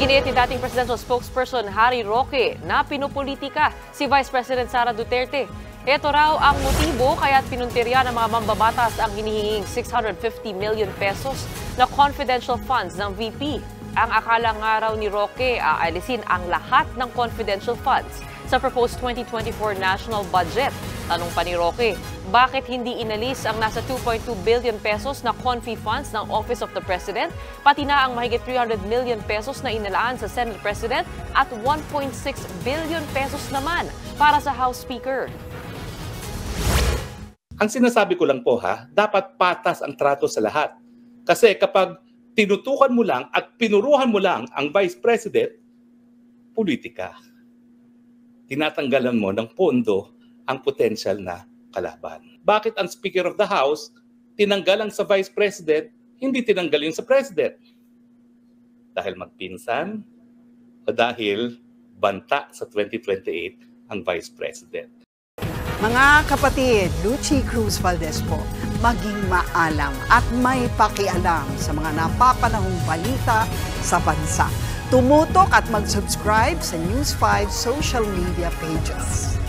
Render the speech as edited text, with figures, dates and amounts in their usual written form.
Iginiit ni dating presidential spokesperson Harry Roque na pinupolitika si Vice President Sara Duterte. Ito raw ang motibo kaya't pinuntirya ng mga mambabatas ang hinihinging 650 million pesos na confidential funds ng VP. Ang akala nga raw ni Roque aalisin ang lahat ng confidential funds sa proposed 2024 national budget. Tanong pa ni Roque, bakit hindi inalis ang nasa 2.2 billion pesos na confi funds ng Office of the President, pati na ang mahigit 300 million pesos na inalaan sa Senate President at 1.6 billion pesos naman para sa House Speaker. Ang sinasabi ko lang po dapat patas ang trato sa lahat. Kasi kapag tinutukan mo lang at pinuruhan mo lang ang Vice President, politika. Tinatanggalan mo ng pondo ang potential na kalaban. Bakit ang Speaker of the House tinanggalan sa Vice President, hindi tinanggal yung sa President? Dahil magpinsan o dahil banta sa 2028 ang Vice President? Mga kapatid, Lucy Cruz Valdez po, maging maalam at may pakialam sa mga napapanahong balita sa bansa. Tumutok at mag-subscribe sa News 5 social media pages.